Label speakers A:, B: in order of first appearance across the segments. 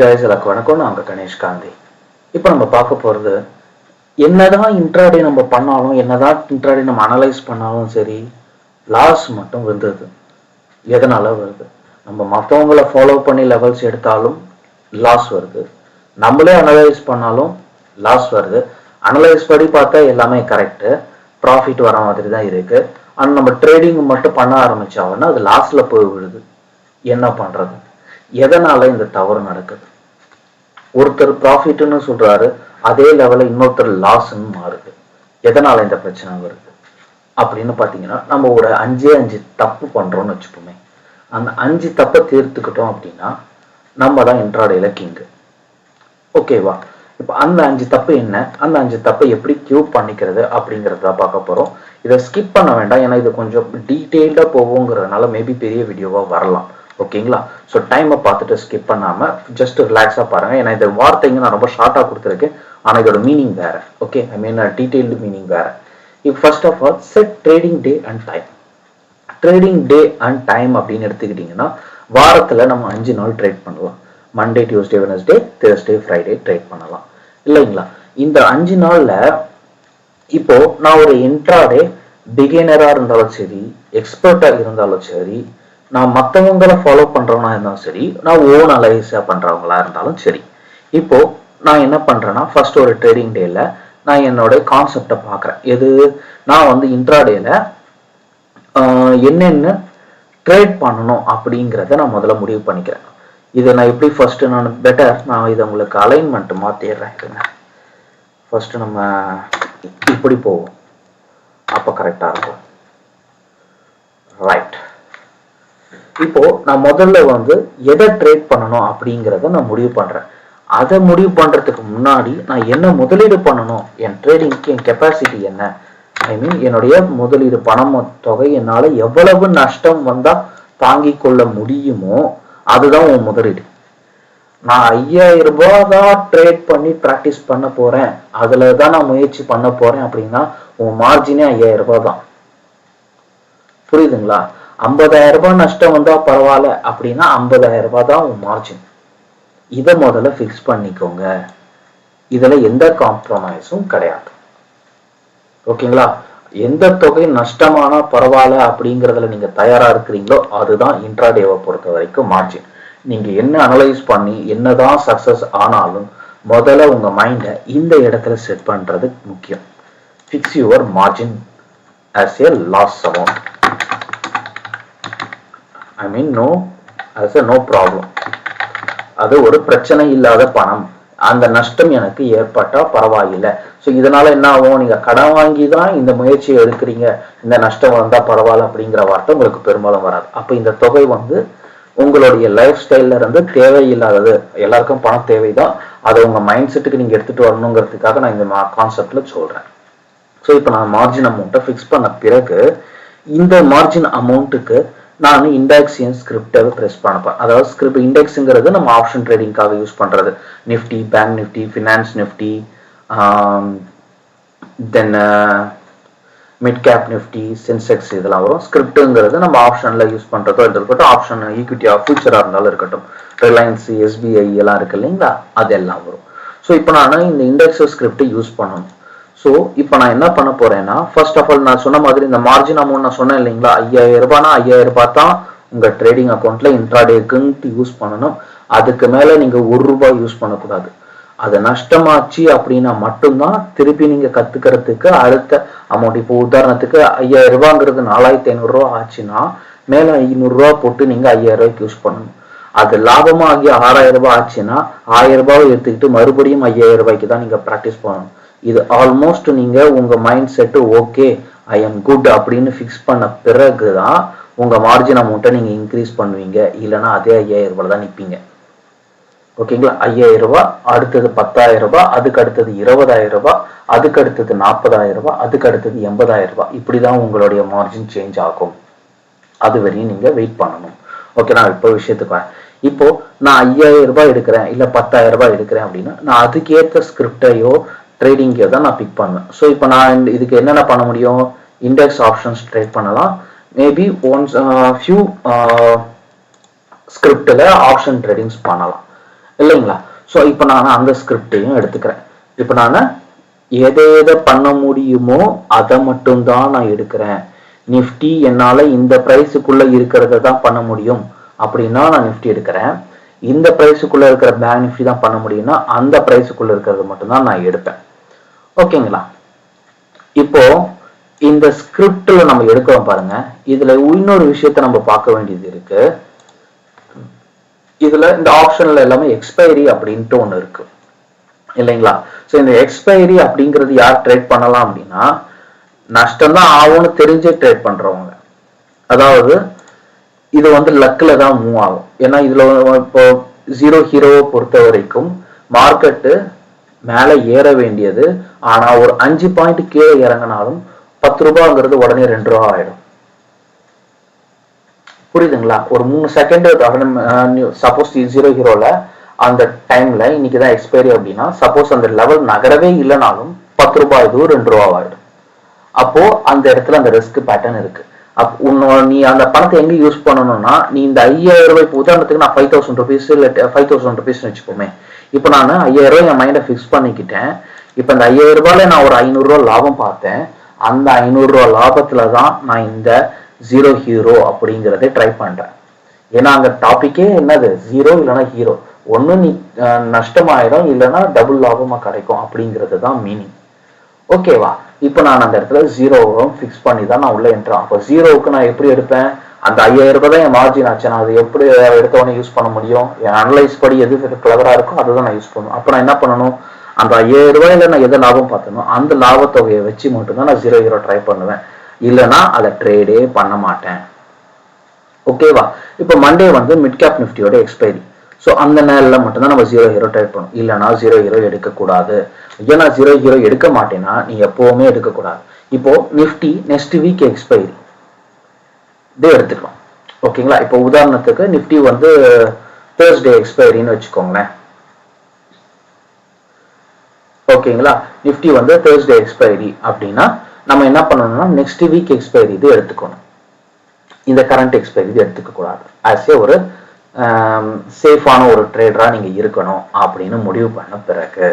A: ஜெயசலக்கு வணக்கம். நான் கணேஷ் காந்தி. இப்போ நம்ம பார்க்க போகிறது, என்னதான் இன்ட்ராடே நம்ம பண்ணாலும், என்னதான் இன்ட்ராடே நம்ம அனலைஸ் பண்ணாலும் சரி, லாஸ் மட்டும் வந்தது. எதனால வருது? நம்ம மற்றவங்கள ஃபாலோ பண்ணி லெவல்ஸ் எடுத்தாலும் லாஸ் வருது, நம்மளே அனலைஸ் பண்ணாலும் லாஸ் வருது. அனலைஸ் படி பார்த்தா எல்லாமே கரெக்டு, ப்ராஃபிட் வர மாதிரி தான் இருக்கு. ஆனால் நம்ம ட்ரேடிங் மட்டும் பண்ண ஆரம்பிச்சாங்கன்னா அது லாஸ்ல போய் விழுது. என்ன பண்றது? எதனால இந்த தவறு நடக்குது? ஒருத்தர் ப்ராஃபிட்னு சொல்றாரு, அதே லெவலில் இன்னொருத்தர் லாஸ்ன்னு மாறுது. எதனால இந்த பிரச்சனை வருது அப்படின்னு பார்த்தீங்கன்னா, நம்ம ஒரு 5 தப்பு பண்றோம்னு வச்சுப்போமே. அந்த 5 தப்பை தீர்த்துக்கிட்டோம் அப்படின்னா நம்ம தான் இன்ட்ராடேல கிங்கு. ஓகேவா? இப்போ அந்த 5 தப்பு என்ன, அந்த 5 தப்பை எப்படி கியூப் பண்ணிக்கிறது அப்படிங்கிறத பார்க்க போறோம். இதை ஸ்கிப் பண்ண வேண்டாம், ஏன்னா இது கொஞ்சம் டீட்டெயில்டாக போகுங்கிறதுனால மேபி பெரிய வீடியோவாக வரலாம். ஓகேங்களா? ஸோ டைமை பார்த்துட்டு ஸ்கிப் பண்ணாமல் ஜஸ்ட் ரிலாக்ஸாக பாருங்க. ஏன்னா இந்த வார்த்தைங்க நான் ரொம்ப ஷார்ட்டாக கொடுத்துருக்கேன், ஆனால் இதோட மீனிங் வேற. Okay, I mean detailed meaning வேற. இப்போ first of all set trading day and time. Trading day and time அப்படின்னு எடுத்துக்கிட்டிங்கன்னா, வாரத்தில் நம்ம 5 நாள் ட்ரேட் பண்ணலாம். Monday, Tuesday, Wednesday, Thursday, Friday trade பண்ணலாம் இல்லைங்களா? இந்த 5 நாளில் இப்போ நான் ஒரு இன்ட்ராடே பிகினராக இருந்தாலும் சரி, எக்ஸ்பர்ட்டாக இருந்தாலும் சரி, நான் மற்றவங்களை ஃபாலோ பண்றவனா இருந்தாலும் சரி, நான் ஓன் அனலைஸா பண்றவங்களா இருந்தாலும் சரி, இப்போ நான் என்ன பண்றேன்னா, ஃபர்ஸ்ட் ஒரு ட்ரேடிங் டேல நான் என்னோட கான்செப்டை பார்க்குறேன். எது? நான் வந்து இன்ட்ராடேல என்னென்ன ட்ரேட் பண்ணணும் அப்படிங்கிறத நான் முதல்ல முடிவு பண்ணிக்கிறேன். இதை நான் எப்படி ஃபர்ஸ்ட் நான் இதை உங்களுக்கு அலைன்மெண்ட் மாத்திடுறேன். ஃபர்ஸ்ட் நம்ம இப்படி போவோம், அப்போ கரெக்டா இருக்கும். ரைட். இப்போ நான் முதல்ல வந்து எதை ட்ரேட் பண்ணணும் அப்படிங்கிறத நான் முடிவு பண்றேன். அதை முடிவு பண்றதுக்கு முன்னாடி நான் என்ன முதலீடு பண்ணணும், என் ட்ரேடிங்க்கு என் கெப்பாசிட்டி என்ன, ஐ மீன் என்னுடைய முதலீடு பணம் தொகை என்னால எவ்வளவு நஷ்டம் வந்தா தாங்கி கொள்ள முடியுமோ அதுதான் உன் முதலீடு. நான் 5000 ரூபாய் தான் ட்ரேட் பண்ணி ப்ராக்டிஸ் பண்ண போறேன், அதுலதான் நான் முயற்சி பண்ண போறேன் அப்படின்னா உன் மார்ஜினே 5000 ரூபாய் தான். புரியுதுங்களா? 50000 ரூபாய் நஷ்டம் வந்தா பரவாயில்ல அப்படின்னா 50000 ரூபாய் தான் உன் மார்ஜின். இதை முதல்ல ஃபிக்ஸ் பண்ணிக்கோங்க. இதுல எந்த காம்ப்ரமைஸும் கிடையாது. ஓகேங்களா? எந்த தொகை நஷ்டமானா பரவாயில்ல அப்படிங்கிறதுல நீங்க தயாரா இருக்கிறீங்களோ அதுதான் இன்ட்ராடேவை பொறுத்த வரைக்கும் மார்ஜின். நீங்க என்ன அனலைஸ் பண்ணி என்னதான் சக்சஸ் ஆனாலும் முதல்ல உங்க மைண்டை இந்த இடத்துல செட் பண்றது முக்கியம். Fix your margin as a loss amount. I mean no problem. அது ஒரு பிரச்சனை இல்லாத பணம், அந்த நஷ்டம் எனக்கு ஏற்பட்டா பரவாயில்லை. ஸோ இதனால என்ன ஆகும், நீங்க கடன் வாங்கி தான் இந்த முயற்சியை எடுக்கிறீங்க, இந்த நஷ்டம் வந்தா பரவாயில்ல அப்படிங்கிற வார்த்தை உங்களுக்கு பெரும்பாலும் வராது. அப்ப இந்த தொகை வந்து உங்களுடைய லைஃப் ஸ்டைல்ல இருந்து தேவையில்லாதது. எல்லாருக்கும் பணம் தேவைதான், அதை உங்க மைண்ட் செட்டுக்கு நீங்க எடுத்துட்டு வரணுங்கிறதுக்காக நான் இந்த கான்செப்ட்ல சொல்றேன். ஸோ இப்போ நான் மார்ஜின் அமௌண்ட்டை ஃபிக்ஸ் பண்ண பிறகு இந்த மார்ஜின் அமௌண்ட்டுக்கு நான் இண்டெக்ஸியன் ஸ்கிரிப்டை ப்ரெஸ் பண்ணப்பேன். அதாவது ஸ்கிரிப்ட் இண்டெக்ஸுங்கிறது நம்ம ஆப்ஷன் ட்ரேடிங்காக யூஸ் பண்றது. Nifty, bank Nifty, finance Nifty, தென் மிட் கேப் நிஃப்டி, சென்செக்ஸ், இதெல்லாம் வரும். ஸ்கிரிப்டுங்கிறது நம்ம ஆப்ஷன்ல யூஸ் பண்றதோ இருக்கட்டும், ஆப்ஷன் ஈக்விட்டி ஃபியூச்சரா இருந்தாலும் இருக்கட்டும், ரிலையன்ஸ், எஸ்பிஐ எல்லாம் இருக்கு இல்லைங்களா, அதெல்லாம் வரும். ஸோ இப்போ நான் இந்த இண்டெக்ஸ் ஸ்கிரிப்டை யூஸ் பண்ணணும். ஸோ இப்போ நான் என்ன பண்ண போறேன்னா, ஃபர்ஸ்ட் ஆஃப் ஆல் நான் சொன்ன மாதிரி இந்த மார்ஜின் அமௌண்ட் நான் சொன்னேன் இல்லைங்களா, 5000 ரூபாய்னா 5000 ரூபாய் தான் உங்க ட்ரேடிங் அக்கௌண்ட்ல இன்ட்ராடேக்குன்னு யூஸ் பண்ணணும். அதுக்கு மேல நீங்க 1 ரூபாய் யூஸ் பண்ணக்கூடாது. அது நஷ்டமாச்சு அப்படின்னா மட்டும்தான் திருப்பி நீங்க கத்துக்கிறதுக்கு அடுத்த அமௌண்ட். இப்போ உதாரணத்துக்கு 5000 ரூபாங்கிறது 4500 ரூபாய் ஆச்சுன்னா மேல 500 ரூபாய் போட்டு நீங்க 5000 ரூபாய்க்கு யூஸ் பண்ணணும். அது லாபமாகி 6000 ரூபாய் ஆச்சுன்னா 1000 ரூபாய் எடுத்துக்கிட்டு மறுபடியும் 5000 ரூபாய்க்கு தான் நீங்க ப்ராக்டிஸ் பண்ணணும். இது ஆல்மோஸ்ட் நீங்க உங்க mind set okay I am good அப்படின்னு ஃபிக்ஸ் பண்ண பிறகுதான் உங்க மார்ஜின் அமௌண்ட்டை நீங்க இன்க்ரீஸ் பண்ணுவீங்க. இல்லைன்னா அதே 5000 ரூபாய் தான் நிற்பீங்க. ஓகேங்களா? 5000 ரூபாய், அடுத்தது 10000 ரூபாய், அதுக்கு அடுத்தது 20000 ரூபாய், அதுக்கு அடுத்தது 40000 ரூபாய், அதுக்கு அடுத்தது 80000 ரூபாய். இப்படிதான் உங்களுடைய மார்ஜின் சேஞ்ச் ஆகும். அது வரையும் நீங்க வெயிட் பண்ணணும். ஓகே, நான் இப்போ விஷயத்துக்கு வரேன். இப்போ நான் 5000 ரூபாய் எடுக்கிறேன் இல்ல 10000 ரூபாய் எடுக்கிறேன் அப்படின்னா நான் அதுக்கேற்ற ஸ்கிரிப்டையோ ட்ரேடிங்கோ தான் நான் பிக் பண்ணுவேன். ஸோ இப்போ நான் இதுக்கு என்னென்ன பண்ண முடியும், இண்டெக்ஸ் ஆப்ஷன்ஸ் ட்ரேட் பண்ணலாம். மேபி ஒன்ஸ் ஃபியூ ஸ்கிரிப்டில் ஆப்ஷன் ட்ரேடிங்ஸ் பண்ணலாம். இல்லைங்களா? ஸோ இப்போ நான் அந்த ஸ்கிரிப்டையும் எடுத்துக்கிறேன். இப்போ நான் எதை பண்ண முடியுமோ அதை மட்டும்தான் நான் எடுக்கிறேன். நிஃப்டி என்னால் இந்த ப்ரைஸுக்குள்ளே இருக்கிறத தான் பண்ண முடியும் அப்படின்னா நான் நிஃப்டி எடுக்கிறேன். இந்த ப்ரைஸுக்குள்ளே இருக்கிற பேங்க் நிஃப்டி தான் பண்ண முடியும்னா அந்த ப்ரைஸுக்குள்ளே இருக்கிறத மட்டும்தான் நான் எடுப்பேன். ஓகேங்களா? இப்போ இந்த ஸ்கிரிப்ட்ல நம்ம எடுக்கிறோம் பாருங்க. இதுல இன்னொரு விஷயத்த நம்ம பார்க்க வேண்டியது இருக்கு. இதுல இந்த ஆப்ஷன்ல எல்லாமே எக்ஸ்பைரி அப்படின்ட்டு ஒண்ணு இருக்கு இல்லைங்களா? ஸோ இந்த எக்ஸ்பைரி அப்படிங்கிறது யார் ட்ரேட் பண்ணலாம் அப்படின்னா, நஷ்டம் தான் ஆகும்னு தெரிஞ்சே ட்ரேட் பண்றவங்க. அதாவது இது வந்து லக்ல தான் மூவ் ஆகும். ஏன்னா இதுல இப்போ ஜீரோ ஹீரோவை பொறுத்த வரைக்கும் மார்க்கெட்டு மேல ஏற வேண்டியது, ஆனா ஒரு 5 பாயிண்ட் கீழே இறங்கினாலும் 10 ரூபாய்ங்கிறது உடனே 2 ரூபா ஆயிடும். புரியுதுங்களா? ஒரு 3 செகண்ட் சப்போஸ் ஜீரோ ஹீரோல அந்த டைம்ல இன்னைக்குதான் எக்ஸ்பைரி அப்படின்னா, சப்போஸ் அந்த லெவல் நகரவே இல்லைனாலும் 10 ரூபாய் இது 2 ரூபா ஆயிடும். அப்போ அந்த இடத்துல அந்த ரிஸ்க் பேட்டர்ன் இருக்கு. நீ அந்த பணத்தை எங்க யூஸ் பண்ணணும்னா, நீ இந்த 5000 ரூபாய் உதாரணத்துக்கு நான் 5000 ருபீஸ் இல்ல 5000 ருபீஸ் வச்சுக்கோமே. இப்போ நான் 5000 ரூபாய் என் மைண்டை ஃபிக்ஸ் பண்ணிக்கிட்டேன். இப்போ இந்த 5000 ரூபாயில நான் ஒரு 500 ரூபாய் லாபம் பார்த்தேன். அந்த 500 ரூபாய் லாபத்துல தான் நான் இந்த ஜீரோ ஹீரோ அப்படிங்கிறத ட்ரை பண்றேன். ஏன்னா அங்க டாபிக்கே என்னது, ஜீரோ இல்லைன்னா ஹீரோ. ஒண்ணு நீ நஷ்டமாயிடும், இல்லைன்னா டபுள் லாபமா கிடைக்கும் அப்படிங்கிறது தான் மீனிங். ஓகேவா? இப்போ நான் அந்த இடத்துல ஜீரோவும் ஃபிக்ஸ் பண்ணி தான் நான் உள்ள என்ட்ரேன். அப்போ ஜீரோவுக்கு நான் எப்படி எடுப்பேன்? அந்த 5000 ரூபாய் தான் என் மார்ஜின் ஆச்சு. நான் அது எப்படி எடுத்தவொடனே யூஸ் பண்ண முடியும்? என் அனலைஸ் படி எது கிளவரா இருக்கும் அதை தான் நான் யூஸ் பண்ணுவேன். அப்போ நான் என்ன பண்ணணும்? அந்த 5000 ரூபாயில நான் எதை லாபம் பார்த்தனோ அந்த லாபத்தொகையை வச்சு மட்டும்தான் நான் ஜீரோ ஹீரோ ட்ரை பண்ணுவேன். இல்லைன்னா அதை ட்ரேடே பண்ண மாட்டேன். ஓகேவா? இப்போ மண்டே வந்து மிட் கேப் நிஃப்டியோட எக்ஸ்பைரி. ஸோ அந்த நேரில் மட்டும்தான் நம்ம ஜீரோ ஹீரோ ட்ரை பண்ணணும். இல்லைன்னா ஜீரோ ஹீரோ எடுக்கக்கூடாது. ஏன்னா ஜீரோ ஹீரோ எடுக்க மாட்டேன்னா நீ எப்பவுமே எடுக்கக்கூடாது. இப்போ நிஃப்டி நெக்ஸ்ட் வீக் எக்ஸ்பைரி இதே எடுத்துக்கலாம். ஓகேங்களா? இப்போ உதாரணத்துக்கு நிஃப்டி வந்து தேர்ஸ்டே எக்ஸ்பைரின்னு வச்சுக்கோங்களேன். ஓகேங்களா? நிஃப்டி வந்து தேர்ஸ்டே எக்ஸ்பைரி அப்படின்னா நம்ம என்ன பண்ணணும்னா நெக்ஸ்ட் வீக் எக்ஸ்பைரி இது எடுத்துக்கணும். இந்த கரண்ட் எக்ஸ்பைரி இது எடுத்துக்க கூடாது. ஆஸ் ஏ ஒரு சேஃபான ஒரு ட்ரேடரா நீங்க இருக்கணும் அப்படின்னு முடிவு பண்ண பிறகு,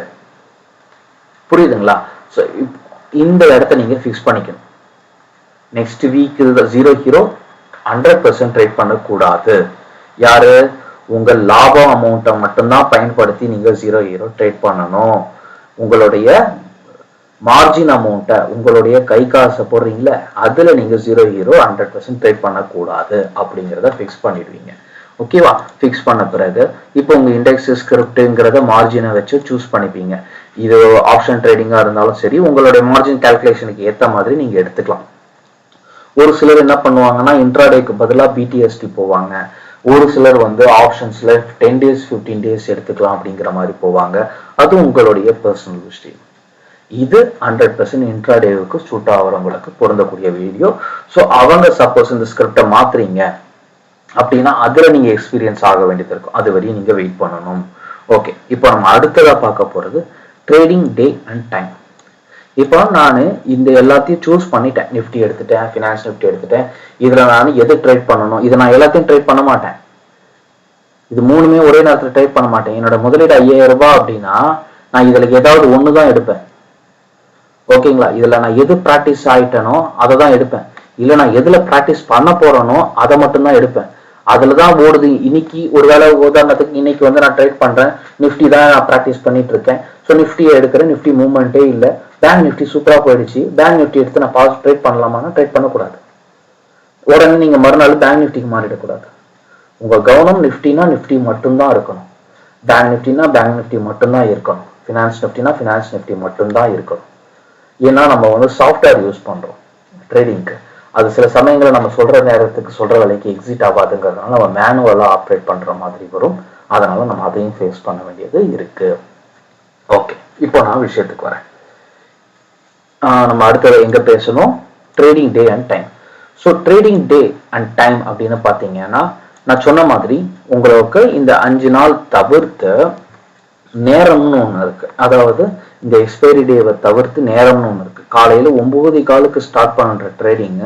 A: புரியுதுங்களா? ஸோ இந்த இடத்த நீங்க ஃபிக்ஸ் பண்ணிக்கணும். Next week zero hero 100% trade பண்ணக்கூடாது. யாரு? உங்க லாபம் அமௌண்ட்டை மட்டும்தான் பயன்படுத்தி நீங்க ஜீரோ ஹீரோ ட்ரேட் பண்ணணும். உங்களுடைய மார்ஜின் அமௌண்ட்டை, உங்களுடைய கை காசை போடுறீங்களே, அதுல நீங்க ஜீரோ ஹீரோ 100% ட்ரேட் பண்ணக்கூடாது அப்படிங்கிறத ஃபிக்ஸ் பண்ணிடுவீங்க. ஓகேவா? ஃபிக்ஸ் பண்ண பிறகு இப்போ உங்க இண்டெக்ஸ் ஸ்கிரிப்ட்ங்கிறத மார்ஜினை வச்சு சூஸ் பண்ணிப்பீங்க. இது ஆப்ஷன் ட்ரேடிங்கா இருந்தாலும் சரி, உங்களுடைய மார்ஜின் கால்குலேஷனுக்கு ஏற்ற மாதிரி நீங்க எடுத்துக்கலாம். ஒரு சிலர் என்ன பண்ணுவாங்கன்னா இன்ட்ராடேக்கு பதிலாக பிடிஎஸ்டி போவாங்க. ஒரு சிலர் வந்து ஆப்ஷன்ஸ்ல 10 days 15 days எடுத்துக்கலாம் அப்படிங்கிற மாதிரி போவாங்க. அது உங்களுடைய பர்சனல் விஷயம். இது 100% இன்ட்ராடேவுக்கு சூட் ஆகிறவங்களுக்கு பொருந்தக்கூடிய வீடியோ. ஸோ அவங்க சப்போஸ் இந்த ஸ்கிரிப்டை மாத்துறீங்க அப்படின்னா அதுல நீங்க எக்ஸ்பீரியன்ஸ் ஆக வேண்டியது இருக்கும். அது வரையும் நீங்க வெயிட் பண்ணணும். ஓகே, இப்போ நம்ம அடுத்ததா பார்க்க போறது ட்ரேடிங் டே அண்ட் டைம். இப்போ நான் இந்த எல்லாத்தையும் சூஸ் பண்ணிட்டேன். நிஃப்டி எடுத்துட்டேன், ஃபினான்ஸ் நிஃப்டி எடுத்துட்டேன். இதுல நான் எது ட்ரேட் பண்ணணும்? இதை நான் எல்லாத்தையும் ட்ரேட் பண்ண மாட்டேன். இது மூணுமே ஒரே நேரத்தில் ட்ரேட் பண்ண மாட்டேன். என்னோட முதலீடு 5000 ரூபாய் அப்படின்னா நான் இதுல ஏதாவது ஒண்ணுதான் எடுப்பேன். ஓகேங்களா? இதுல நான் எது பிராக்டிஸ் ஆயிட்டனோ அதை தான் எடுப்பேன். இல்ல நான் எதுல பிராக்டிஸ் பண்ண போறேனோ அதை மட்டும்தான் எடுப்பேன். அதுலதான் ஓடுது. இன்னைக்கு ஒருவேளை உதாரணத்துக்கு இன்னைக்கு வந்து நான் ட்ரேட் பண்றேன், நிஃப்டி தான் நான் பிராக்டிஸ் பண்ணிட்டு இருக்கேன். ஸோ நிஃப்டியை எடுக்கிறேன், நிஃப்டி மூவ்மெண்ட்டே இல்லை, பேங்க் நிஃப்டி சூப்பரா போயிடுச்சு, பேங்க் நிஃப்டி எடுத்து நான் பாஸ் ட்ரேட் பண்ணலாமான்னா ட்ரேட் பண்ணக்கூடாது. உடனே நீங்க மறுநாள் பேங்க் நிஃப்டிக்கு மாறிடக்கூடாது. உங்க கவனம் நிஃப்டினா நிஃப்டி மட்டும்தான் இருக்கணும், பேங்க் நிஃப்டினா பேங்க் நிஃப்டி மட்டும்தான் இருக்கணும், ஃபினான்ஸ் நிஃப்டினா ஃபினான்ஸ் நிஃப்டி மட்டும்தான் இருக்கணும். ஏன்னா நம்ம வந்து சாஃப்ட்வேர் யூஸ் பண்றோம் ட்ரேடிங்க்கு. அது சில சமயங்களில் நம்ம சொல்ற நேரத்துக்கு சொல்ற வேலைக்கு எக்ஸிட் ஆகாதுங்கிறதுனால நம்ம மேனுவலா ஆப்ரேட் பண்ற மாதிரி வரும். அதனால நம்ம அதையும் ஃபேஸ் பண்ண வேண்டியது இருக்கு. ஓகே, இப்போ நான் விஷயத்துக்கு வரேன். நம்ம அடுத்தது எங்க பேசணும்? Trading day and time. So trading day and time அப்படின்னு பார்த்தீங்கன்னா நான் சொன்ன மாதிரி உங்களுக்கு இந்த 5 நாள் தவிர்த்து நேரம்னு ஒன்று இருக்கு. அதாவது இந்த எக்ஸ்பைரி டேவை தவிர்த்து நேரம்னு ஒன்று இருக்கு. காலையில 9:15 ஸ்டார்ட் பண்ற ட்ரேடிங்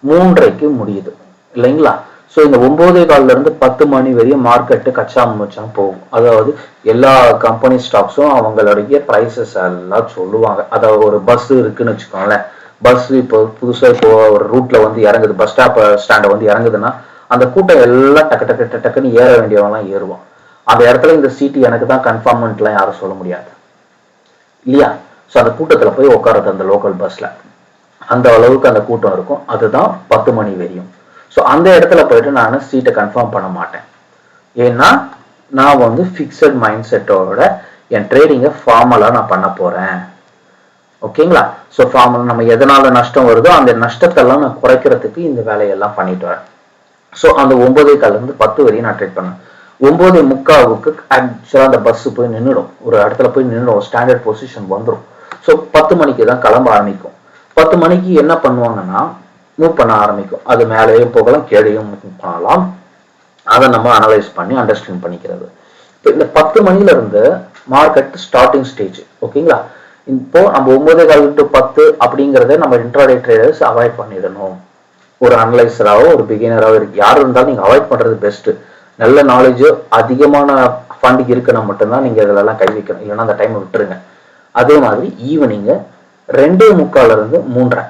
A: 3:30 முடியுது இல்லைங்களா? ஸோ இந்த 9:15 இருந்து 10 மணி வரையும் மார்க்கெட்டு கச்சா முச்சான் போகும். அதாவது எல்லா கம்பெனி ஸ்டாக்ஸும் அவங்களுடைய ப்ரைஸஸ் எல்லாம் சொல்லுவாங்க. அதாவது ஒரு பஸ் இருக்குன்னு வச்சுக்கோங்களேன், பஸ் இப்போ புதுசாக இப்போ ஒரு ரூட்ல வந்து இறங்குது, பஸ் ஸ்டாண்டை வந்து இறங்குதுன்னா அந்த கூட்டம் எல்லாம் டக்குன்னு ஏற வேண்டியவங்கலாம் ஏறுவான். அந்த இடத்துல இந்த சீட்டு எனக்கு தான் கன்ஃபார்மெண்ட்லாம் யாரும் சொல்ல முடியாது இல்லையா. ஸோ அந்த கூட்டத்தில் போய் உட்காருது அந்த லோக்கல் பஸ்ல, அந்த அளவுக்கு அந்த கூட்டம் இருக்கும். அதுதான் 10 மணி வரையும். ஸோ அந்த இடத்துல போயிட்டு நான் சீட்டை கன்ஃபார்ம் பண்ண மாட்டேன். ஏன்னா நான் வந்து ஃபிக்ஸட் மைண்ட் செட்டோட என் ட்ரேடிங்கை ஃபார்மலாக நான் பண்ண போகிறேன். ஓகேங்களா. ஸோ ஃபார்மல் நம்ம எதனால நஷ்டம் வருதோ அந்த நஷ்டத்தெல்லாம் நான் குறைக்கிறதுக்கு இந்த வேலையெல்லாம் பண்ணிட்டு வரேன். ஸோ அந்த 9:15 10 வரையும் நான் ட்ரேட் பண்ணேன். 9:45 ஆக்சுவலாக அந்த பஸ்ஸு போய் நின்றுடும், ஒரு இடத்துல போய் நின்றுடும், ஸ்டாண்டர்ட் பொசிஷன் வந்துடும். ஸோ 10 மணிக்கு தான் கிளம்ப ஆரம்பிக்கும். 10 மணிக்கு என்ன பண்ணுவாங்கன்னா மூவ் பண்ண ஆரம்பிக்கும். அது மேலேயும் போகலாம், கீழேயும் மூவ் பண்ணலாம். அதை நம்ம அனலைஸ் பண்ணி அண்டர்ஸ்டாண்ட் பண்ணிக்கிறது. இப்போ இந்த 10 மணில இருந்து மார்க்கெட் ஸ்டார்டிங் ஸ்டேஜ். ஓகேங்களா. இப்போ நம்ம 9:15 to 10 அப்படிங்கிறத நம்ம இன்ட்ராடே ட்ரேடர்ஸ் அவாய்ட் பண்ணிடணும். ஒரு அனலைசராகவோ ஒரு பிகினராகவோ இருக்கு யார் இருந்தாலும் நீங்கள் அவாய்ட் பண்ணுறது பெஸ்ட்டு. நல்ல நாலேஜ் அதிகமான ஃபண்டுக்கு இருக்குன்னா மட்டும்தான் நீங்கள் இதிலெல்லாம் கை வைக்கணும், இல்லைன்னா அந்த டைமை விட்டுருங்க. அதே மாதிரி ஈவினிங்கு 2:45 இருந்து 3:30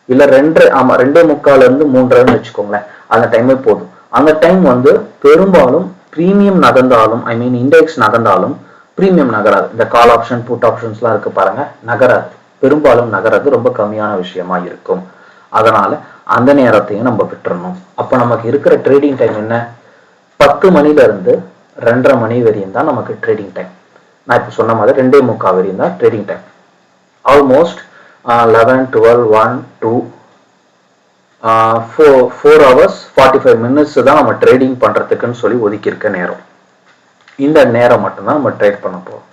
A: இல்லை 2:45 இருந்து 3:30 வச்சுக்கோங்களேன். அந்த டைமே போதும். அந்த டைம் வந்து பெரும்பாலும் ப்ரீமியம் நகர்ந்தாலும், ஐ மீன் இண்டெக்ஸ் நகர்ந்தாலும் ப்ரீமியம் நகராது. இந்த கால் ஆப்ஷன் புட் ஆப்ஷன்ஸ்லாம் இருக்கு பாருங்க, நகராது. பெரும்பாலும் நகராது, ரொம்ப கம்மியான விஷயமா இருக்கும். அதனால அந்த நேரத்தையும் நம்ம விட்டுறணும். அப்போ நமக்கு இருக்கிற ட்ரேடிங் டைம் என்ன? 10 மணில இருந்து 2:30 மணி வரையும் தான் நமக்கு ட்ரேடிங் டைம். நான் இப்போ சொன்ன மாதிரி 2:45 வரையும் தான் trading time. Almost 11, 12, 1, 2, 4 hours 45 minutes தான் நம்ம ட்ரேடிங் பண்றதுக்குன்னு சொல்லி ஒதுக்கி இருக்க நேரம். இந்த நேரம் மட்டும்தான் நம்ம ட்ரேட் பண்ண போறோம்.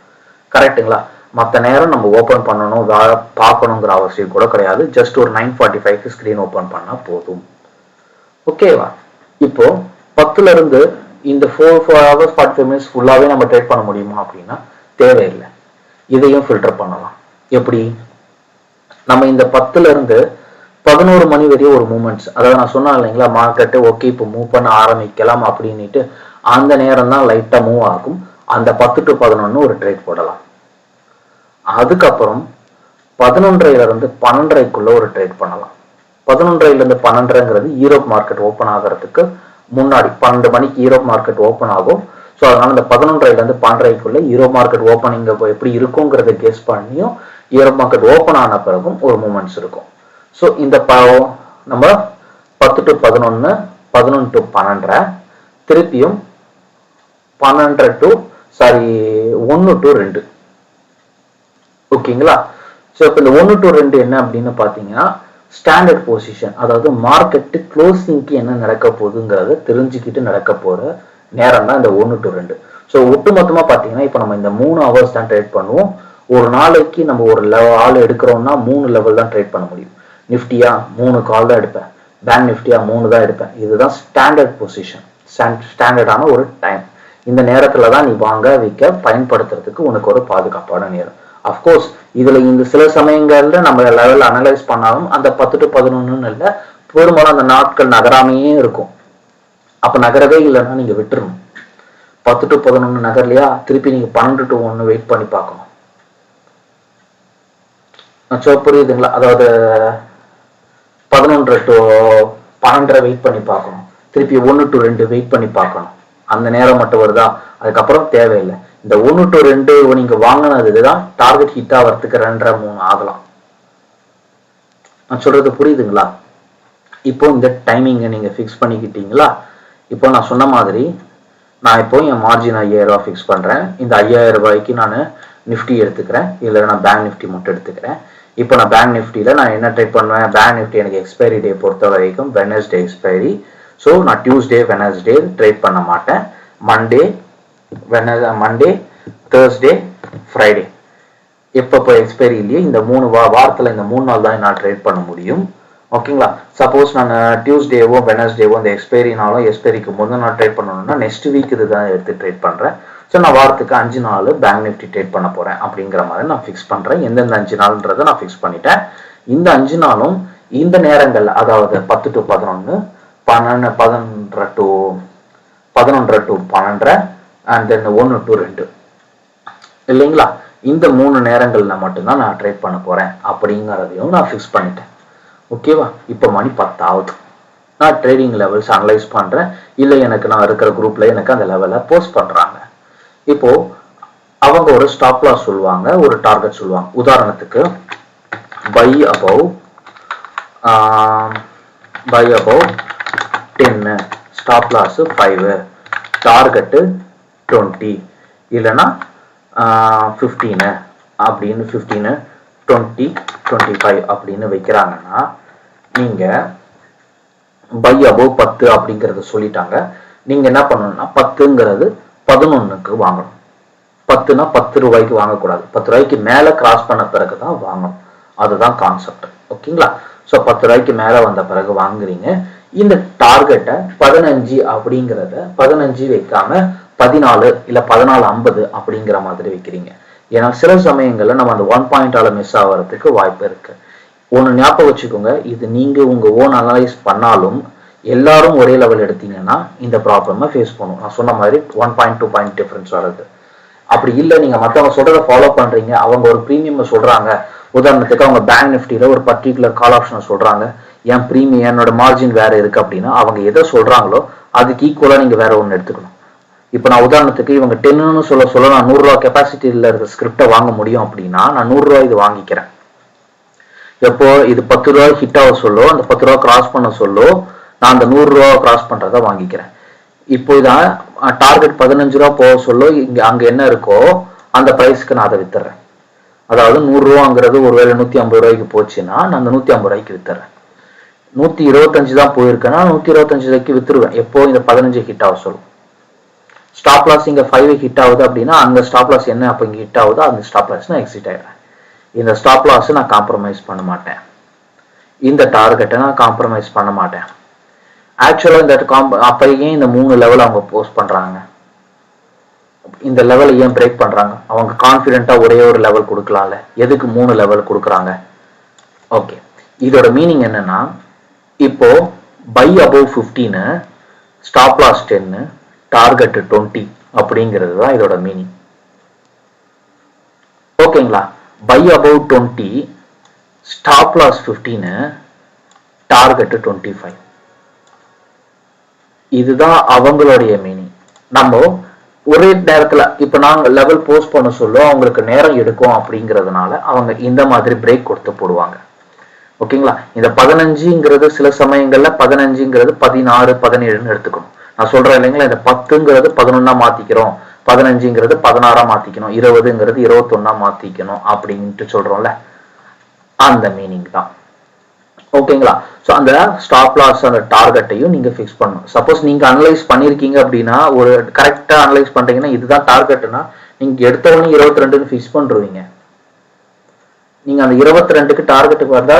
A: கரெக்டுங்களா. மற்ற நேரம் நம்ம ஓப்பன் பண்ணணும் பார்க்கணுங்கிற அவசியம் கூட கிடையாது. ஜஸ்ட் ஒரு 9:45 ஸ்கிரீன் ஓப்பன் பண்ணா போதும். ஓகேவா. இப்போ 10ல இருந்து இந்த 4 hours 45 minutes ஃபுல்லாவே நம்ம ட்ரேட் பண்ண முடியுமா அப்படின்னா தேவையில்லை. இதையும் ஃபில்டர் பண்ணலாம். எப்படி? நம்ம இந்த 10ல இருந்து 11 மணி வரையும் ஒரு மூமெண்ட்ஸ், அதாவது நான் சொன்னேன் இல்லைங்களா, மார்க்கெட்டு ஓகே இப்போ மூவ் பண்ண ஆரம்பிக்கலாம் அப்படின்ட்டு அந்த நேரம் தான் லைட்டாக மூவ் ஆகும். அந்த 10 to 11 ஒரு ட்ரேட் போடலாம். அதுக்கப்புறம் 11:30 இருந்து 12:30 ஒரு ட்ரேட் பண்ணலாம். 11:30 இருந்து 12:30 யூரோப் மார்க்கெட் ஓப்பன் ஆகிறதுக்கு முன்னாடி 12 மணிக்கு யூரோப் மார்க்கெட் ஓப்பன் ஆகும். ஸோ அதனால இந்த 11:30 இருந்து 12:30 யூரோப் மார்க்கெட் ஓப்பனிங் எப்படி இருக்குங்கிறத கெஸ் பண்ணியும் யூரோப் மார்க்கெட் ஓப்பன் ஆன பிறகும் ஒரு மூமெண்ட்ஸ் இருக்கும். ஸோ இந்த நம்ம 10 to 11, 11 to 12, திருப்பியும் 1 to 2. ஓகேங்களா. ஸோ இப்போ இந்த 1 to 2 என்ன அப்படின்னு பார்த்தீங்கன்னா ஸ்டாண்டர்ட் பொசிஷன், அதாவது மார்க்கெட்டு க்ளோசிங்க்கு என்ன நடக்க போகுதுங்கிறத தெரிஞ்சுக்கிட்டு நடக்க போகிற நேரம் தான் இந்த 1 to 2. ஸோ ஒட்டுமொத்தமாக பார்த்தீங்கன்னா இப்போ நம்ம இந்த 3 hours தான் ட்ரேட் பண்ணுவோம். ஒரு நாளைக்கு நம்ம ஒரு ஆள் எடுக்கிறோம்னா 3 லெவல் தான் ட்ரேட் பண்ண முடியும். நிஃப்டியா 3 கால் தான் எடுப்பேன், பேங்க் நிஃப்டியா 3 தான் எடுப்பேன். இதுதான் ஸ்டாண்டர்ட் பொசிஷன், ஸ்டாண்டர்டான ஒரு டைம். இந்த நேரத்தில் தான் நீ வாங்க விற்க பயன்படுத்துறதுக்கு உனக்கு ஒரு பாதுகாப்பான நேரம். அஃப்கோர்ஸ் இதில் இந்த சில சமயங்களில் நம்ம லெவல் அனலைஸ் பண்ணாலும் அந்த 10 to 11 இல்லை, பெரும்பாலும் அந்த நாட்கள் நகராமையே இருக்கும். அப்போ நகரவே இல்லைன்னா நீங்கள் விட்டுருணும். 10 to 11 நகர்லையா, திருப்பி நீங்கள் 12 to 1 வெயிட் பண்ணி பார்க்கணும். ஸோ புரியுதுங்களா. அதாவது 11 to 12 வெயிட் பண்ணி பார்க்கணும், திருப்பி 1 to 2 வெயிட் பண்ணி பார்க்கணும். அந்த நேரம் மட்டும் வருதா, அதுக்கப்புறம் தேவையில்லை. இந்த 1 to 2 நீங்க வாங்கினதுக்கு தான் டார்கெட் ஹிட் ஆகிறதுக்கு 2.5 3 ஆகலாம். நான் சொல்றது புரியுதுங்களா. இப்போ இந்த டைமிங்கை நீங்க ஃபிக்ஸ் பண்ணிக்கிட்டீங்களா. இப்போ நான் சொன்ன மாதிரி நான் இப்போ என் மார்ஜின் 5000 ரூபாய் ஃபிக்ஸ் பண்றேன். இந்த 5000 ரூபாய்க்கு நான் நிஃப்டி எடுத்துக்கிறேன், இல்லை நான் பேங்க் நிஃப்டி மட்டும் எடுத்துக்கிறேன். இப்போ நான் பேங்க் நிஃப்டியில நான் என்ன ட்ரேட் பண்ணுவேன், பேங்க் நிஃப்டி எனக்கு எக்ஸ்பைரி டே பொறுத்த வரைக்கும் வெட்னஸ்டே எக்ஸ்பைரி. ஸோ நான் டியூஸ்டே வெட்னஸ்டே ட்ரேட் பண்ண மாட்டேன். மண்டே, தேர்ஸ்டே, ஃப்ரைடே எப்போ எக்ஸ்பைரி இல்லையே இந்த 3 வாரத்தில் இந்த 3 நாள் தான் நான் ட்ரேட் பண்ண முடியும். ஓகேங்களா. சப்போஸ் நான் டியூஸ்டேவோ வெட்னஸ்டேவோ இந்த எக்ஸ்பைரினாலும் எக்ஸ்பைரிக்கு போது நான் ட்ரேட் பண்ணணும்னா நெக்ஸ்ட் வீக் இதுதான் எடுத்து ட்ரேட் பண்ணுறேன். ஸோ நான் வாரத்துக்கு 5 நாள் பேங்க் நிஃப்டி ட்ரேட் பண்ண போகிறேன் அப்படிங்கிற மாதிரி நான் ஃபிக்ஸ் பண்ணுறேன். எந்தெந்த 5 நாள்ன்றதை நான் ஃபிக்ஸ் பண்ணிட்டேன். இந்த 5 நாளும் இந்த நேரங்கள், அதாவது 10 to 11, 11 to 12 and then 1 to 2 இல்லைங்களா? இந்த 3 நேரங்கள்ல மட்டும்தான் நான் ட்ரேட் பண்ண போறேன் அப்படிங்கிறதையும் நான் ஃபிக்ஸ் பண்ணிட்டேன். ஓகேவா? இப்போ மணி 10 ஆகுது. நான் ட்ரேடிங் லெவல்ஸ் அனலைஸ் பண்றேன். இல்லை எனக்கு நான் இருக்கிற குரூப்ல எனக்கு அந்த லெவலை போஸ்ட் பண்றாங்க. இப்போ அவங்க ஒரு ஸ்டாப் லாஸ் சொல்லுவாங்க, ஒரு டார்கெட் சொல்லுவாங்க. உதாரணத்துக்கு buy above 10, stop loss 5, target 20 இல்லைன்னா 15 அப்படின்னு 15, 20, 25 அப்படின்னு வைக்கிறாங்கன்னா நீங்க பை அபவ் 10 அப்படிங்கறத சொல்லிட்டாங்க. நீங்க என்ன பண்ணணும்னா 10ங்கிறது 11க்கு வாங்கணும். 10னா 10 ரூபாய்க்கு வாங்கக்கூடாது. 10 ரூபாய்க்கு மேல கிராஸ் பண்ண பிறகுதான் வாங்கணும். அதுதான் கான்செப்ட். ஓகேங்களா? ஸோ 10 ரூபாய்க்கு மேல வந்த பிறகு வாங்குறீங்க. இந்த டார்கெட்டை 15 அப்படிங்கிறத 15 வைக்காம 14 இல்ல 14.50 அப்படிங்கிற மாதிரி வைக்கிறீங்க. ஏன்னா சில சமயங்கள்ல நம்ம அந்த 1 பாயிண்டால மிஸ் ஆகிறதுக்கு வாய்ப்பு இருக்கு. ஒண்ணு ஞாபகம் வச்சுக்கோங்க, இது நீங்க உங்க ஓன் அனலைஸ் பண்ணாலும் எல்லாரும் ஒரே லெவல் எடுத்தீங்கன்னா இந்த ப்ராப்ளமை ஃபேஸ் பண்ணும். நான் சொன்ன மாதிரி 1 பாயிண்ட் 2 பாயிண்ட் டிஃபரன்ஸ் வருது. அப்படி இல்லை, நீங்க மற்றவங்க சொல்றதை ஃபாலோ பண்றீங்க, அவங்க ஒரு ப்ரீமியம் சொல்றாங்க. உதாரணத்துக்கு அவங்க பேங்க் நிஃப்டியில ஒரு பர்டிகுலர் கால் ஆப்ஷனை சொல்றாங்க, என் ப்ரீமியம் என்னோட மார்ஜின் வேற இருக்கு அப்படின்னா அவங்க எதை சொல்றாங்களோ அதுக்கு ஈக்குவலா நீங்க வேற ஒன்று எடுத்துக்கணும். இப்போ நான் உதாரணத்துக்கு இவங்க 10ன்னு சொல்ல நான் 100 ரூபா கெப்பாசிட்டியில இருக்க ஸ்கிரிப்டை வாங்க முடியும் அப்படின்னா நான் 100 ரூபாய் இது வாங்கிக்கிறேன். எப்போ இது 10 ரூபாய் ஹிட் ஆக சொல்லோ, அந்த 10 ரூபா கிராஸ் பண்ண சொல்லோ நான் அந்த 100 ரூபா கிராஸ் பண்றதை வாங்கிக்கிறேன். இப்போ இதான் டார்கெட் 15 ரூபா போக சொல்லோ, இங்க அங்க என்ன இருக்கோ அந்த பிரைஸ்க்கு நான் அதை வித்துறேன். அதாவது 100 ரூபாங்கிறது ஒருவேளை 150 ரூபாய்க்கு போச்சுன்னா நான் அந்த 150 ரூபாய்க்கு வித்துறேன். 125 தான் போயிருக்கேன்னா 125 ரூபாய்க்கு வித்துருவேன். எப்போ இந்த 15 ஹிட் ஆக சொல்லும். ஸ்டாப் லாஸ் இங்க 5 ஹிட் ஆகுது அப்படின்னா அந்த ஸ்டாப் லாஸ் என்ன அப்ப இங்க ஹிட் ஆகுதோ அந்த ஸ்டாப் லாஸ் நான் எக்ஸிட் ஆயிடுறேன். இந்த ஸ்டாப் லாஸ் நான் காம்ப்ரமைஸ் பண்ண மாட்டேன். இந்த டார்கெட்டை நான் காம்ப்ரமைஸ் பண்ண மாட்டேன். ஆக்சுவலா இந்த அப்பயே இந்த 3 லெவல் அவங்க போஸ்ட் பண்றாங்க. இந்த லெவல் ஏன் பிரேக் பண்றாங்க? அவங்க கான்ஃபிடென்ட்டா ஒரே ஒரு லெவல் கொடுக்கலாம்ல, எதுக்கு 3 லெவல் கொடுக்குறாங்க? ஓகே, இதோட மீனிங் என்னன்னா இப்போ buy above 15, stop loss 10, target 20 அப்படிங்கிறது தான் இதோட மீனிங். ஓகேங்களா? Buy above 20, stop loss 15, target 25. இதுதான் அவங்களுடைய மீனிங். நம்ம ஒரே நேரத்துல இப்ப நாங்க லெவல் போஸ்ட் பண்ண சொல்ல அவங்களுக்கு நேரம் எடுக்கும் அப்படிங்கிறதுனால அவங்க இந்த மாதிரி பிரேக் கொடுத்து போடுவாங்க. ஓகேங்களா? இந்த 15ங்கிறது சில சமயங்கள்ல 15ங்கிறது 16, 17ன்னு எடுத்துக்கணும். நான் சொல்றேன் இல்லைங்களா, இந்த 10ங்கிறது 11 மாத்திக்கிறோம், 15ங்கிறது 16 மாத்திக்கணும், 20ங்கிறது 21 மாத்திக்கணும் அப்படின்ட்டு சொல்றோம்ல, அந்த மீனிங் தான். ஓகேங்களா? ஸோ அந்த ஸ்டாப் லாஸ் அந்த டார்கெட்டையும் நீங்க ஃபிக்ஸ் பண்ணணும். சப்போஸ் நீங்க அனலைஸ் பண்ணிருக்கீங்க அப்படின்னா, ஒரு கரெக்டா அனலைஸ் பண்றீங்கன்னா இதுதான் டார்கெட்னா நீங்க எடுத்தவொடனே 22ன்னு ஃபிக்ஸ் பண்றீங்க. நீங்க அந்த 22க்கு டார்கெட்டுக்கு வந்தா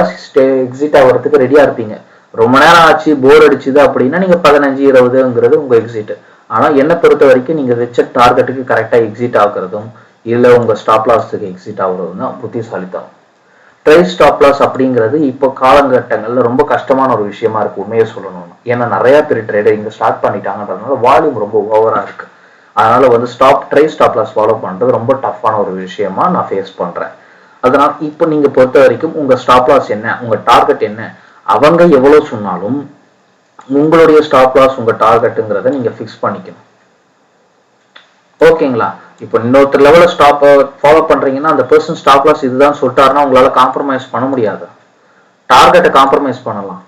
A: எக்ஸிட் ஆகிறதுக்கு ரெடியா இருப்பீங்க. ரொம்ப நேரம் ஆச்சு, போர் அடிச்சுது அப்படின்னா நீங்க 15, 20ங்கிறது உங்க எக்ஸிட். ஆனா என்ன பொறுத்த வரைக்கும் நீங்க வச்ச டார்கெட்டுக்கு கரெக்டா எக்ஸிட் ஆகுறதும் இல்ல உங்க ஸ்டாப் லாஸுக்கு எக்ஸிட் ஆகுறதும் தான் புத்திசாலித்தனம். ட்ரேட் ஸ்டாப் லாஸ் அப்படிங்கிறது இப்போ காலகட்டங்கள்ல ரொம்ப கஷ்டமான ஒரு விஷயமா இருக்கு, உண்மையை சொல்லணும்னா. ஏன்னா நிறைய பேர் ட்ரேடர் இங்க ஸ்டார்ட் பண்ணிட்டாங்கன்றதுனால வால்யூம் ரொம்ப ஓவரா இருக்கு. அதனால ட்ரேட் ஸ்டாப் லாஸ் ஃபாலோ பண்றது ரொம்ப டஃப்பான ஒரு விஷயமா நான் ஃபேஸ் பண்றேன். அதனால இப்போ நீங்க பொறுத்த வரைக்கும் உங்க ஸ்டாப் லாஸ் என்ன, உங்க டார்கெட் என்ன, அவங்க எவ்வளவு சொன்னாலும் உங்களுடைய ஸ்டாப் லாஸ் உங்க டார்கெட்டுங்கிறத நீங்க ஃபிக்ஸ் பண்ணிக்கணும். ஓகேங்களா? இப்போ இன்னொருத்தர் லெவலில் ஸ்டாப் ஃபாலோ பண்றீங்கன்னா அந்த பர்சன் ஸ்டாப் லாஸ் இதுதான் சொல்லிட்டாருன்னா உங்களால காம்ப்ரமைஸ் பண்ண முடியாது. டார்கெட்டை காம்ப்ரமைஸ் பண்ணலாம்.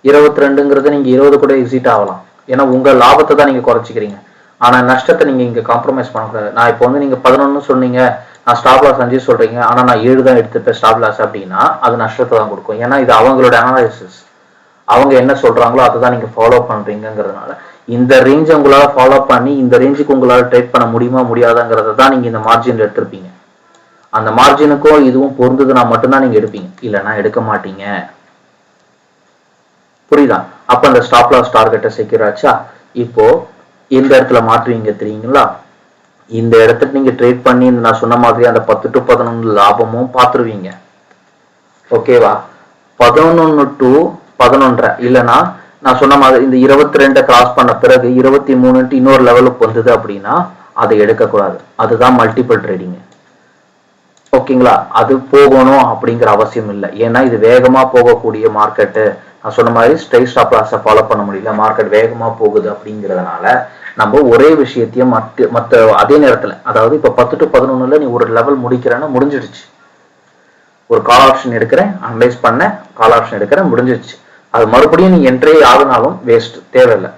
A: 22ங்கிறது நீங்க 20 கூட எக்ஸிட் ஆகலாம். ஏன்னா உங்க லாபத்தை தான் நீங்க குறைச்சிக்கிறீங்க. ஆனா நஷ்டத்தை நீங்க இங்க காம்ப்ரமைஸ் பண்ணக்கூடாது. நான் இப்போ நீங்க 11 சொன்னீங்க, நான் ஸ்டாப் லாஸ் 5 சொல்றீங்க, ஆனா நான் 7 தான் எடுத்துப்பேன் ஸ்டாப் லாஸ் அப்படின்னா அது நஷ்டத்தை தான் கொடுக்கும். ஏன்னா இது அவங்களோட அனலைசிஸ், அவங்க என்ன சொல்றாங்களோ அதை தான் நீங்க ஃபாலோ பண்றீங்கிறதுனால இந்த ரேஞ்ச் உங்களால ஃபாலோ பண்ணி இந்த ரேஞ்சுக்கு உங்களால ட்ரேட் பண்ண முடியுமா முடியாதாங்கிறத தான் நீங்க இந்த மார்ஜின்ல எடுத்திருப்பீங்க. அந்த மார்ஜினுக்கும் இதுவும் பொருந்ததுன்னா மட்டும்தான் நீங்க எடுப்பீங்க, இல்லைன்னா எடுக்க மாட்டீங்க. புரியுதா? அப்ப அந்த ஸ்டாப் லாஸ் டார்கெட்டை செக்யூர் ஆச்சா? இப்போ எந்த இடத்துல மாற்றுவீங்க தெரியுங்களா? இந்த இடத்துக்கு நீங்க ட்ரேட் பண்ணி நான் சொன்ன மாதிரி அந்த 10 to 11 லாபமும் பார்த்துருவீங்க. ஓகேவா? 11 to 11 இல்லைன்னா நான் சொன்ன மாதிரி இந்த 22 கிராஸ் பண்ண பிறகு 23 இன்னொரு லெவலுக்கு வந்தது அப்படின்னா அதை எடுக்கக்கூடாது. அதுதான் மல்டிபிள் ட்ரேடிங். ஓகேங்களா? அது போகணும் அப்படிங்கிற அவசியம் இல்லை. ஏன்னா இது வேகமா போகக்கூடிய மார்க்கெட்டு. நான் சொன்ன மாதிரி ஸ்ட்ரைட் ஸ்டாப் லாஸை ஃபாலோ பண்ண முடியல, மார்க்கெட் வேகமா போகுது அப்படிங்கிறதுனால நம்ம ஒரே விஷயத்தையும் மற்ற அதே நேரத்தில், அதாவது இப்போ 10 to 11 நீ ஒரு லெவல் முடிக்கிறேன்னா முடிஞ்சிடுச்சு. ஒரு கால் ஆப்ஷன் எடுக்கிறேன், அனலைஸ் பண்ணேன், கால் ஆப்ஷன் எடுக்கிறேன், முடிஞ்சிடுச்சு. அது மறுபடியும் நீ என்ட்ரே ஆகுனாலும் வேஸ்ட், தேவையில்லை.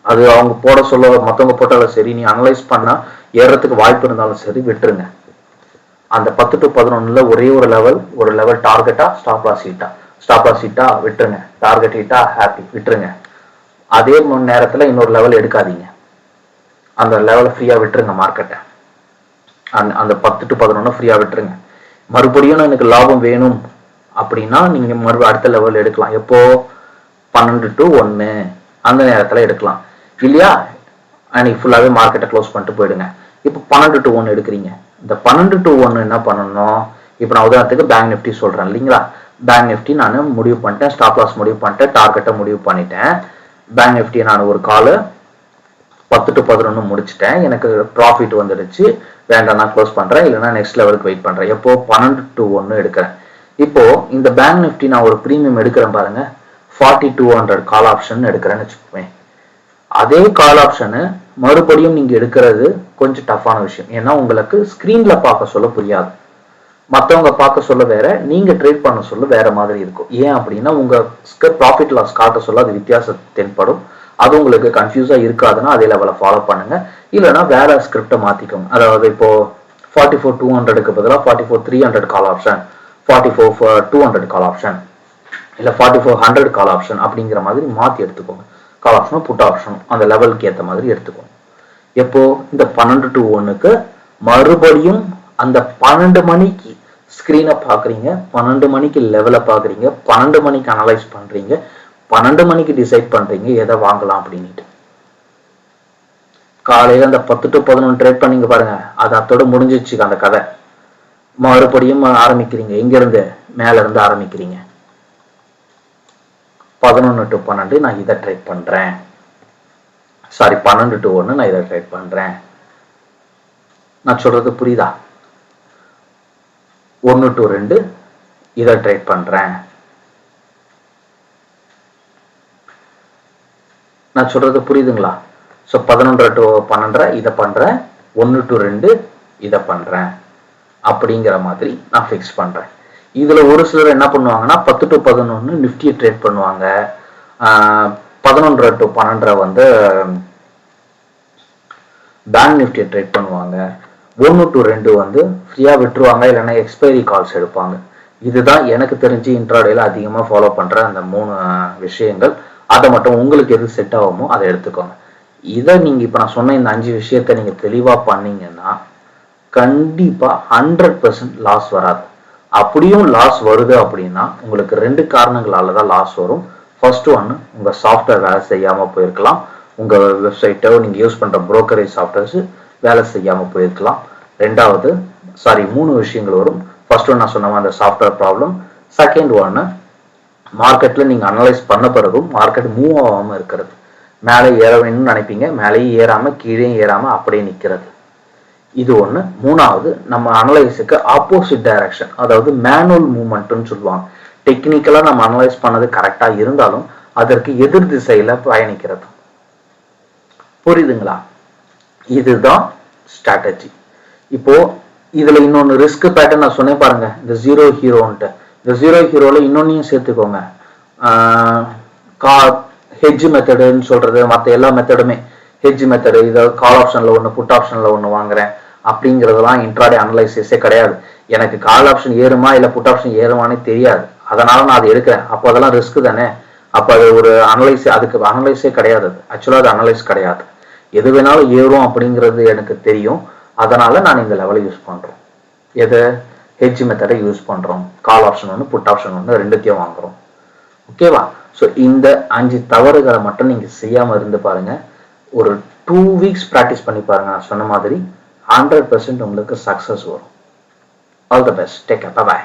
A: அது அவங்க போட சொல்ல மற்றவங்க போட்டாலும் சரி, நீ அனலைஸ் பண்ணா ஏறதுக்கு வாய்ப்பு இருந்தாலும் சரி, விட்டுருங்க. அந்த 10 to 11 ஒரே ஒரு லெவல் டார்கெட்டா, ஸ்டாப் லாஸ் ஹிட்டா விட்டுருங்க, டார்கெட் ஹிட்டா ஹாப்பி, விட்டுருங்க. அதே நேரத்தில் இன்னொரு லெவல் எடுக்காதீங்க, அந்த லெவலை ஃப்ரீயா விட்டுருங்க. மார்க்கெட்டை அந்த 10 to 11 ஃப்ரீயா விட்டுருங்க. மறுபடியும் எனக்கு லாபம் வேணும் அப்படின்னா நீங்க அடுத்த லெவல் எடுக்கலாம். எப்போ? 12 to 1 அந்த நேரத்தில் எடுக்கலாம். இல்லையா அன்னைக்கு ஃபுல்லாவே மார்க்கெட்டை க்ளோஸ் பண்ணிட்டு போயிடுங்க. இப்போ 12 to 1 எடுக்கிறீங்க. இந்த 12 to 1 என்ன பண்ணணும்? இப்போ நான் உதாரணத்துக்கு பேங்க் நிஃப்டி சொல்றேன் இல்லைங்களா? பேங்க் நிஃப்டி நான் முடிவு பண்ணிட்டேன், ஸ்டாப் லாஸ் முடிவு பண்ணிட்டேன், டார்கெட்டை முடிவு பண்ணிட்டேன். பேங்க் நிஃப்டி நான் ஒரு கால் 10 to 11 முடிச்சுட்டேன், எனக்கு ப்ராஃபிட் வந்துடுச்சு, வேண்டாம் நான் க்ளோஸ் பண்றேன், இல்லைன்னா நெக்ஸ்ட் லெவலுக்கு வெயிட் பண்றேன். எப்போ? 12 to 1 எடுக்கிறேன். இப்போ இந்த பேங்க் நிஃப்டி நான் ஒரு ப்ரீமியம் எடுக்கிறேன் பாருங்க, 4200 கால் ஆப்ஷன் எடுக்கிறேன்னு வச்சுக்கோங்க. அதே கால் ஆப்ஷனு மறுபடியும் நீங்க எடுக்கிறது கொஞ்சம் டஃப்பான விஷயம். ஏன்னா உங்களுக்கு ஸ்கிரீன்ல பார்க்க சொல்ல புரியாது, மற்றவங்க பார்க்க சொல்ல வேற, நீங்க ட்ரேட் பண்ண சொல்ல வேற மாதிரி இருக்கும். ஏன் அப்படின்னா உங்க ப்ராஃபிட் லாஸ் காட்ட சொல்ல அது வித்தியாசம் தென்படும். அது உங்களுக்கு கன்ஃபியூஸா இருக்காதுன்னா அதே லெவலை ஃபாலோ பண்ணுங்க. இல்லைன்னா வேற ஸ்கிரிப்டை மாத்திக்கோங்க. அதாவது இப்போ 44,200க்கு பதிலாக 44,300 கால் ஆப்ஷன், 44,200 கால் ஆப்ஷன், இல்ல 44,100 கால் ஆப்ஷன் அப்படிங்கிற மாதிரி மாத்தி எடுத்துக்கோங்க. கால் ஆப்ஷனும் புட் ஆப்ஷனும் அந்த லெவலுக்கு ஏற்ற மாதிரி எடுத்துக்கோங்க. எப்போ? இந்த 12 to 1க்கு மறுபடியும் அந்த 12 மணிக்கு ஸ்கிரீனை பாக்குறீங்க, 12 மணிக்கு லெவலை பாக்குறீங்க, 12 மணிக்கு அனலைஸ் பண்றீங்க, 12 மணிக்கு டிசைட் பண்றீங்க எதை வாங்கலாம் அப்படின்ட்டு. காலையில அந்த 10 to 11 ட்ரேட் பண்ணீங்க பாருங்க, அது அத்தோட முடிஞ்சிச்சு அந்த கதை. மறுபடியும் ஆரம்பிக்கிறீங்க, எங்க இருந்து? மேல இருந்து ஆரம்பிக்கிறீங்க. 11 to 12 நான் இதை ட்ரேட் பண்றேன், சாரி 12 to 1 நான் இதை ட்ரேட் பண்றேன். நான் சொல்றது புரியுதா? 1 to 2 இதை ட்ரேட் பண்றேன். நான் சொல்றது புரியுதுங்களா? ஸோ 11 to 12 இதை பண்றேன், 1 to 2 இதை பண்றேன் அப்படிங்கிற மாதிரி நான் ஃபிக்ஸ் பண்றேன். இதுல ஒரு சிலர் என்ன பண்ணுவாங்கன்னா 10 to 11 நிஃப்டியை ட்ரேட் பண்ணுவாங்க, 11 to 12 வந்து பேங்க் நிஃப்டியை ட்ரேட் பண்ணுவாங்க, 1 to 2 வந்து ஃப்ரீயா விட்டுருவாங்க, இல்லைன்னா எக்ஸ்பைரி கால்ஸ் எடுப்பாங்க. இதுதான் எனக்கு தெரிஞ்சு இன்ட்ராடேல அதிகமா ஃபாலோ பண்ற அந்த 3 விஷயங்கள். அதை மட்டும் உங்களுக்கு எது செட் ஆகுமோ அதை எடுத்துக்கோங்க. இதை நீங்க இப்ப நான் சொன்ன இந்த 5 விஷயத்த நீங்க தெளிவா பண்ணீங்கன்னா கண்டிப்பா 100% லாஸ் வராது. அப்படியும் லாஸ் வருது அப்படின்னா உங்களுக்கு 2 காரணங்களால தான் லாஸ் வரும். ஃபர்ஸ்ட் ஒன்னு, உங்க சாஃப்ட்வேர் வேலை செய்யாம போயிருக்கலாம், உங்க வெப்சைட்டோ நீங்க யூஸ் பண்ற புரோக்கரேஜ் சாஃப்ட்வேர்ஸ் வேலை செய்யாம போயிருக்கலாம். ரெண்டாவது, 3 விஷயங்கள் வரும். ஃபர்ஸ்ட் ஒன் நான் சொன்ன அந்த சாஃப்ட்வேர் ப்ராப்ளம். செகண்ட் ஒன்னு, மார்க்கெட்ல நீங்க அனலைஸ் பண்ண பிறகும் மார்க்கெட் மூவ் ஆகாம இருக்கிறது. மேலே ஏற வேணும்னு நினைப்பீங்க, மேலேயும் ஏறாம கீழே ஏறாம அப்படியே நிக்கிறது. இது ஒண்ணு. மூணாவது, நம்ம அனலைஸுக்கு ஆப்போசிட் டைரக்ஷன், அதாவது மேனுவல் மூவ்மெண்ட்னு சொல்லுவாங்க. டெக்னிக்கலா நம்ம அனலைஸ் பண்ணது கரெக்டா இருந்தாலும் அதற்கு எதிர் திசையில பயணிக்கிறது. புரியுதுங்களா? இதுதான் ஸ்ட்ராட்டஜி. இப்போ இதுல இன்னொன்னு ரிஸ்க் பேட்டர்ன் நான் சொன்னேன் பாருங்க, இந்த ஜீரோ ஹீரோன்ட்டு. இந்த ஜீரோ ஹீரோல இன்னொன்னையும் சேர்த்துக்கோங்க. ஹெட்ஜ் மெத்தடுன்னு சொல்றது, மற்ற எல்லா மெத்தடுமே ஹெட்ஜ் மெத்தடு. இதை கால் ஆப்ஷன்ல ஒன்று, புட் ஆப்ஷன்ல ஒன்று வாங்குறேன் அப்படிங்கிறதுலாம் இன்ட்ராடே அனலைசிஸே கிடையாது. எனக்கு கால் ஆப்ஷன் ஏறுமா இல்லை புட் ஆப்ஷன் ஏறுமானே தெரியாது, அதனால நான் அதை எடுக்கிறேன். அப்போ அதெல்லாம் ரிஸ்க் தானே. அப்போ அது ஒரு அனலைஸ், அதுக்கு அனலைஸே கிடையாது. ஆக்சுவலாக அது அனலைஸ் கிடையாது. எது வேணாலும் ஏறும் அப்படிங்கிறது எனக்கு தெரியும், அதனால நான் இந்த லெவலை யூஸ் பண்றோம். எது? ஹெட்ஜ் மெத்தடை யூஸ் பண்றோம். கால் ஆப்ஷன் ஒன்று, புட் ஆப்ஷன் ஒன்று, ரெண்டுத்தையும் வாங்குறோம். ஓகேவா? ஸோ இந்த 5 தவறுகளை மட்டும் நீங்க செய்யாம இருந்து பாருங்க. ஒரு 2 வீக்ஸ் ப்ராக்டிஸ் பண்ணி பாருங்க. நான் சொன்ன மாதிரி 100% உங்களுக்கு சக்சஸ் வரும். All the best. Take care. By.